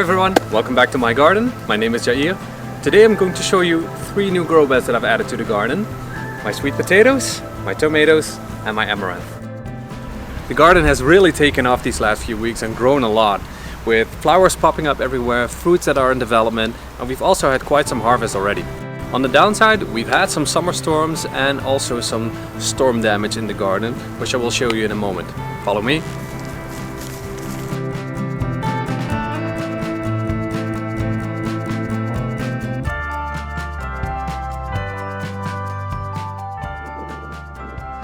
everyone, welcome back to my garden. My name is Jair. Today I'm going to show you 3 new grow beds that I've added to the garden. My sweet potatoes, my tomatoes and my amaranth. The garden has really taken off these last few weeks and grown a lot, with flowers popping up everywhere, fruits that are in development, and we've also had quite some harvest already. On the downside, we've had some summer storms and also some storm damage in the garden, which I will show you in a moment. Follow me.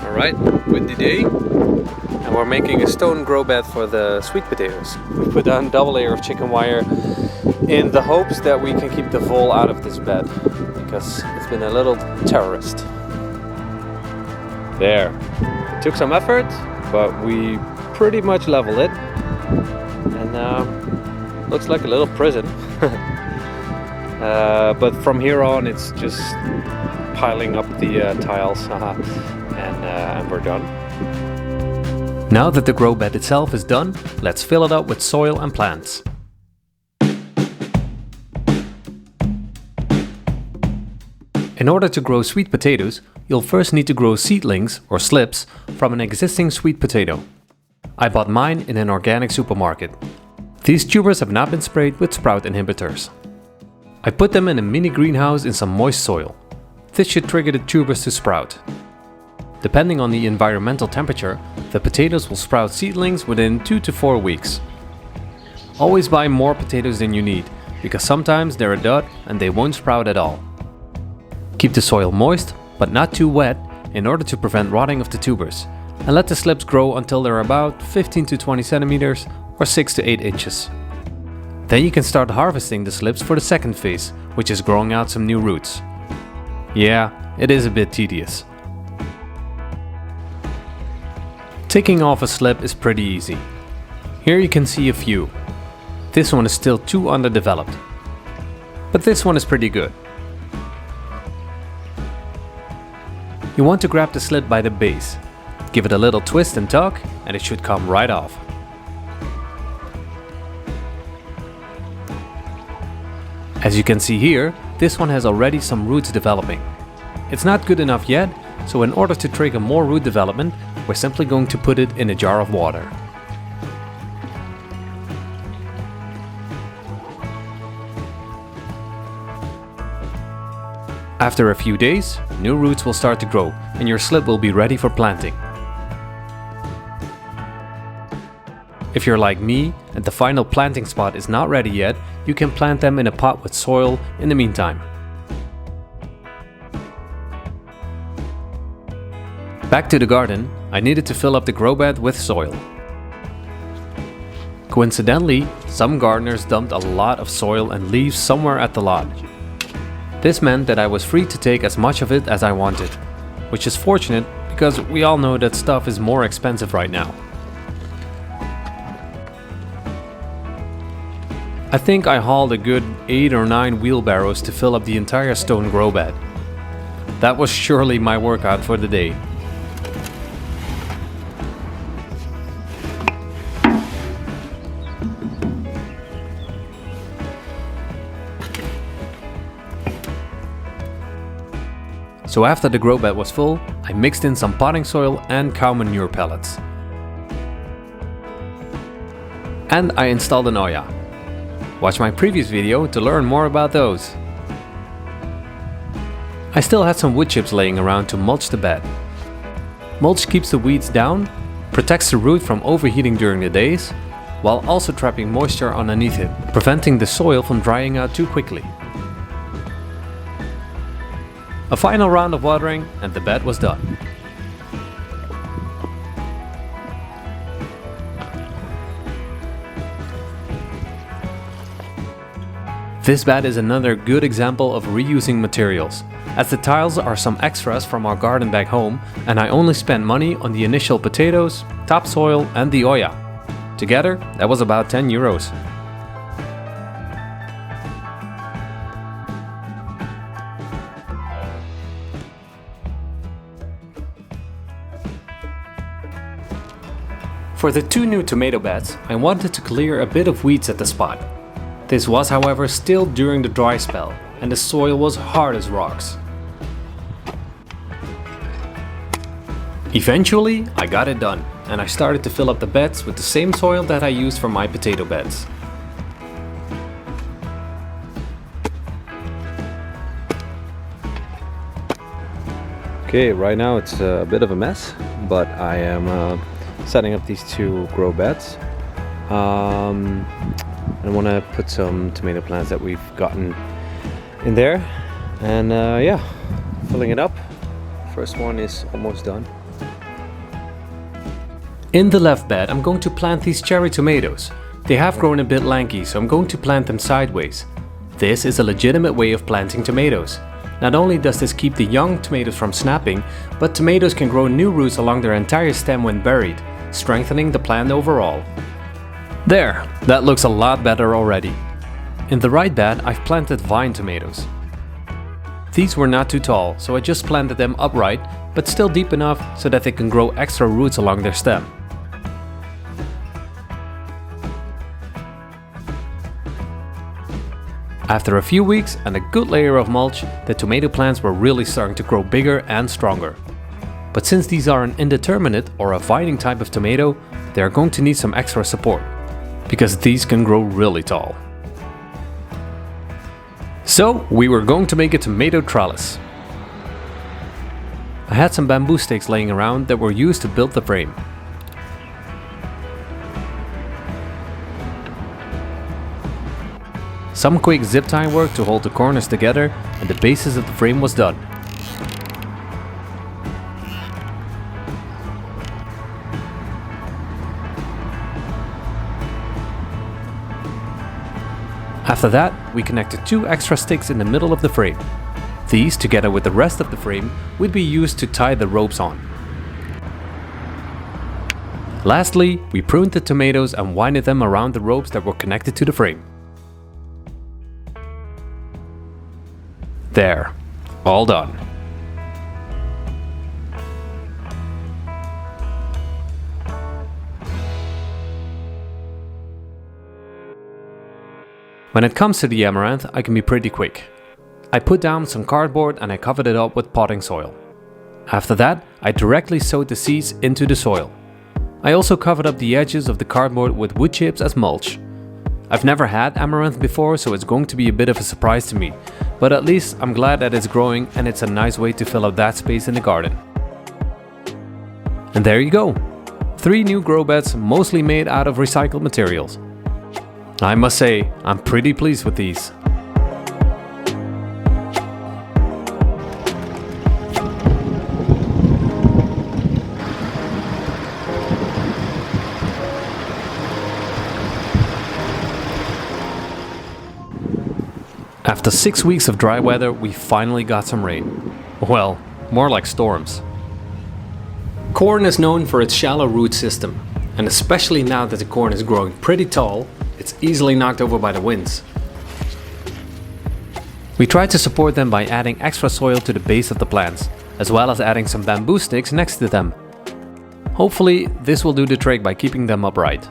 Alright, windy day, and we're making a stone grow bed for the sweet potatoes. We put down a double layer of chicken wire in the hopes that we can keep the vole out of this bed, because it's been a little terrorist. There. It took some effort, but we pretty much leveled it, and looks like a little prison. But from here on it's just piling up the tiles and we're done. Now that the grow bed itself is done, let's fill it up with soil and plants. In order to grow sweet potatoes, you'll first need to grow seedlings or slips from an existing sweet potato. I bought mine in an organic supermarket. These tubers have not been sprayed with sprout inhibitors. I put them in a mini greenhouse in some moist soil. This should trigger the tubers to sprout. Depending on the environmental temperature, the potatoes will sprout seedlings within 2 to 4 weeks. Always buy more potatoes than you need, because sometimes they're a dud and they won't sprout at all. Keep the soil moist, but not too wet, in order to prevent rotting of the tubers, and let the slips grow until they're about 15 to 20 centimeters or 6 to 8 inches. Then you can start harvesting the slips for the second phase, which is growing out some new roots. Yeah, it is a bit tedious. Taking off a slip is pretty easy. Here you can see a few. This one is still too underdeveloped. But this one is pretty good. You want to grab the slip by the base. Give it a little twist and tug and it should come right off. As you can see here, this one has already some roots developing. It's not good enough yet, so in order to trigger more root development, we're simply going to put it in a jar of water. After a few days, new roots will start to grow and your slip will be ready for planting. If you're like me and the final planting spot is not ready yet, you can plant them in a pot with soil in the meantime. Back to the garden, I needed to fill up the grow bed with soil. Coincidentally, some gardeners dumped a lot of soil and leaves somewhere at the lot. This meant that I was free to take as much of it as I wanted, which is fortunate because we all know that stuff is more expensive right now. I think I hauled a good 8 or 9 wheelbarrows to fill up the entire stone grow bed. That was surely my workout for the day. So after the grow bed was full, I mixed in some potting soil and cow manure pellets. And I installed an Oya. Watch my previous video to learn more about those. I still had some wood chips laying around to mulch the bed. Mulch keeps the weeds down, protects the root from overheating during the days, while also trapping moisture underneath it, preventing the soil from drying out too quickly. A final round of watering and the bed was done. This bed is another good example of reusing materials, as the tiles are some extras from our garden back home and I only spent money on the initial potatoes, topsoil and the Oya. Together, that was about 10 euros. For the 2 new tomato beds, I wanted to clear a bit of weeds at the spot. This was, however, still during the dry spell, and the soil was hard as rocks. Eventually, I got it done, and I started to fill up the beds with the same soil that I used for my potato beds. Okay, right now it's a bit of a mess, but I am setting up these two grow beds. I want to put some tomato plants that we've gotten in there, and yeah, filling it up. First one is almost done. In the left bed, I'm going to plant these cherry tomatoes. They have grown a bit lanky, so I'm going to plant them sideways. This is a legitimate way of planting tomatoes. Not only does this keep the young tomatoes from snapping, but tomatoes can grow new roots along their entire stem when buried, strengthening the plant overall. There, that looks a lot better already. In the right bed, I've planted vine tomatoes. These were not too tall, so I just planted them upright, but still deep enough so that they can grow extra roots along their stem. After a few weeks and a good layer of mulch, the tomato plants were really starting to grow bigger and stronger. But since these are an indeterminate or a vining type of tomato, they are going to need some extra support, because these can grow really tall. So we were going to make a tomato trellis. I had some bamboo sticks laying around that were used to build the frame. Some quick zip tie work to hold the corners together, and the basis of the frame was done. After that, we connected two extra sticks in the middle of the frame. These, together with the rest of the frame, would be used to tie the ropes on. Lastly, we pruned the tomatoes and winded them around the ropes that were connected to the frame. There, all done. When it comes to the amaranth, I can be pretty quick. I put down some cardboard and I covered it up with potting soil. After that, I directly sowed the seeds into the soil. I also covered up the edges of the cardboard with wood chips as mulch. I've never had amaranth before, so it's going to be a bit of a surprise to me, but at least I'm glad that it's growing and it's a nice way to fill up that space in the garden. And there you go! 3 new grow beds, mostly made out of recycled materials. I must say, I'm pretty pleased with these. After 6 weeks of dry weather, we finally got some rain. Well, more like storms. Corn is known for its shallow root system, and especially now that the corn is growing pretty tall, it's easily knocked over by the winds. We tried to support them by adding extra soil to the base of the plants, as well as adding some bamboo sticks next to them. Hopefully, this will do the trick by keeping them upright.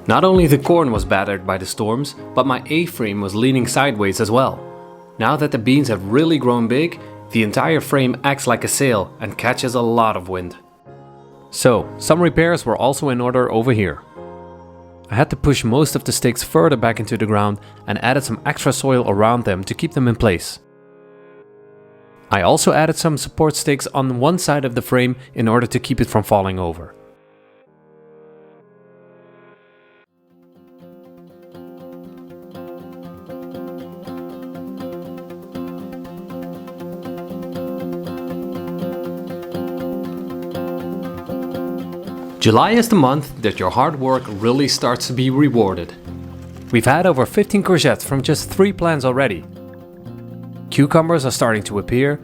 Not only the corn was battered by the storms, but my A-frame was leaning sideways as well. Now that the beans have really grown big, the entire frame acts like a sail and catches a lot of wind. So, some repairs were also in order over here. I had to push most of the sticks further back into the ground and added some extra soil around them to keep them in place. I also added some support sticks on one side of the frame in order to keep it from falling over. July is the month that your hard work really starts to be rewarded. We've had over 15 courgettes from just 3 plants already. Cucumbers are starting to appear,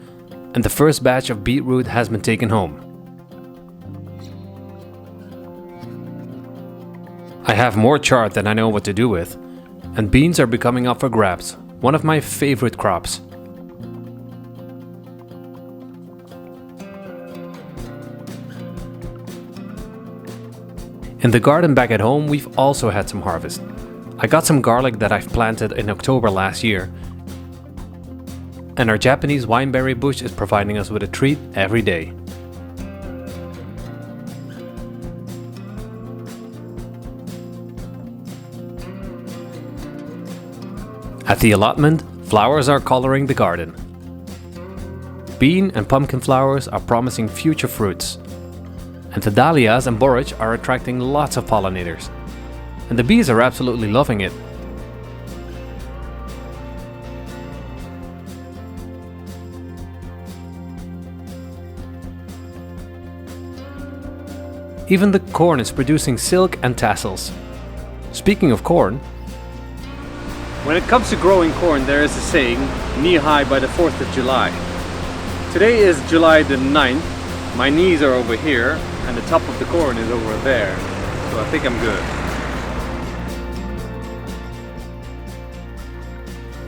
and the first batch of beetroot has been taken home. I have more chard than I know what to do with, and beans are becoming up for grabs, one of my favorite crops. In the garden back at home, we've also had some harvest. I got some garlic that I've planted in October last year, and our Japanese wineberry bush is providing us with a treat every day. At the allotment, flowers are coloring the garden. Bean and pumpkin flowers are promising future fruits. And the dahlias and borage are attracting lots of pollinators. And the bees are absolutely loving it. Even the corn is producing silk and tassels. Speaking of corn, when it comes to growing corn, there is a saying, knee-high by the 4th of July. Today is July the 9th. My knees are over here and the top of the corn is over there. So I think I'm good.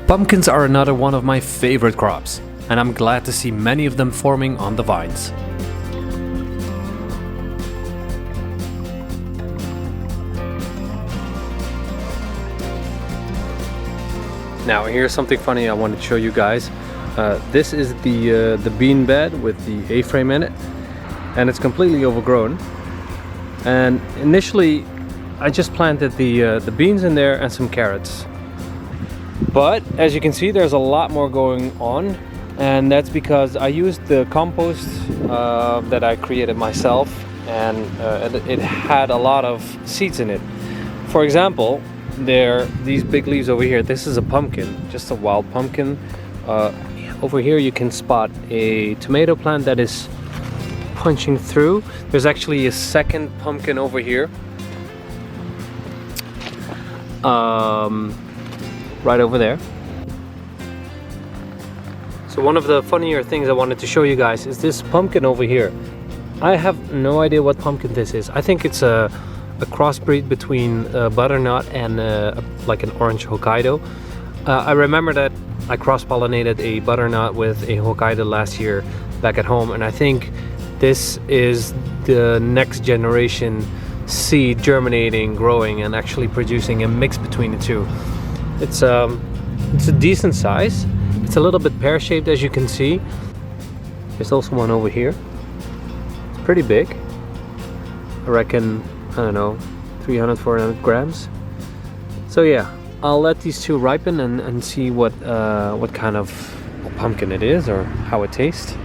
Pumpkins are another one of my favorite crops, and I'm glad to see many of them forming on the vines. Now here's something funny I wanted to show you guys. This is the bean bed with the A-frame in it, and it's completely overgrown. And initially I just planted the beans in there and some carrots. But as you can see, there's a lot more going on, and that's because I used the compost that I created myself, and it had a lot of seeds in it. For example, these big leaves over here. This is a pumpkin, just a wild pumpkin. Over here you can spot a tomato plant that is punching through. There's actually a second pumpkin over here, right over there. So one of the funnier things I wanted to show you guys is this pumpkin over here. I have no idea what pumpkin this is. I think it's a crossbreed between butternut and like an orange Hokkaido. I remember that I cross-pollinated a butternut with a Hokkaido last year back at home, and I think this is the next generation seed germinating, growing, and actually producing a mix between the two. It's a decent size. It's a little bit pear-shaped, as you can see. There's also one over here. It's pretty big. I reckon, I don't know, 300-400 grams. So yeah, I'll let these two ripen and see what kind of pumpkin it is or how it tastes.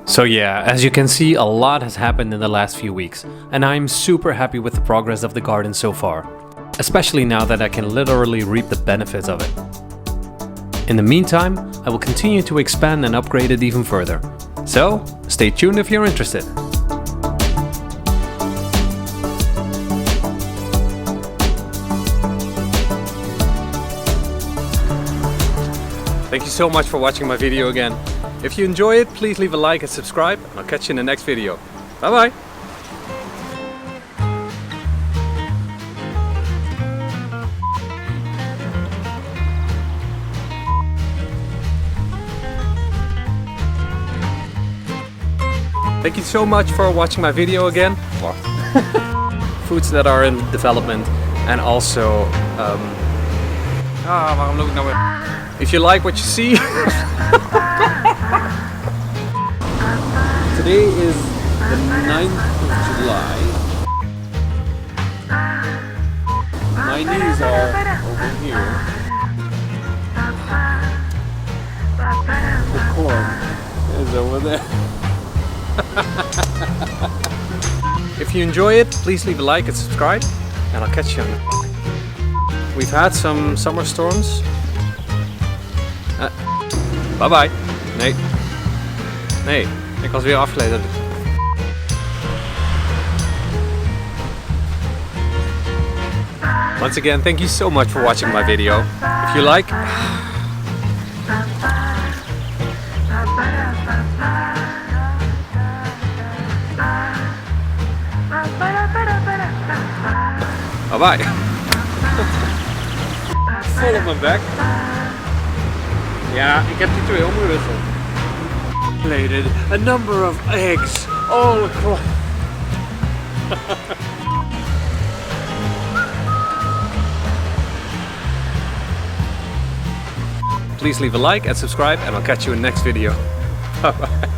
So yeah, as you can see, a lot has happened in the last few weeks, and I'm super happy with the progress of the garden so far, especially now that I can literally reap the benefits of it. In the meantime, I will continue to expand and upgrade it even further. So, stay tuned if you're interested. Thank you so much for watching my video again. If you enjoy it, please leave a like and subscribe, and I'll catch you in the next video. Bye bye! Thank you so much for watching my video again. Foods that are in development, and also waarom loop ik nou weer? If you like what you see. Today is the 9th of July. My knees are over here. The corn is over there. If you enjoy it, please leave a like and subscribe, and I'll catch you on the... We've had some summer storms. Bye bye. Nee. Nee, ik was weer afgeleid. Once again, thank you so much for watching my video. If you like... Bye bye. Vol op mijn bek. Ja, ik heb die twee omgewisseld. accumulated a number of eggs all across. Please leave a like and subscribe, and I'll catch you in the next video. Bye bye.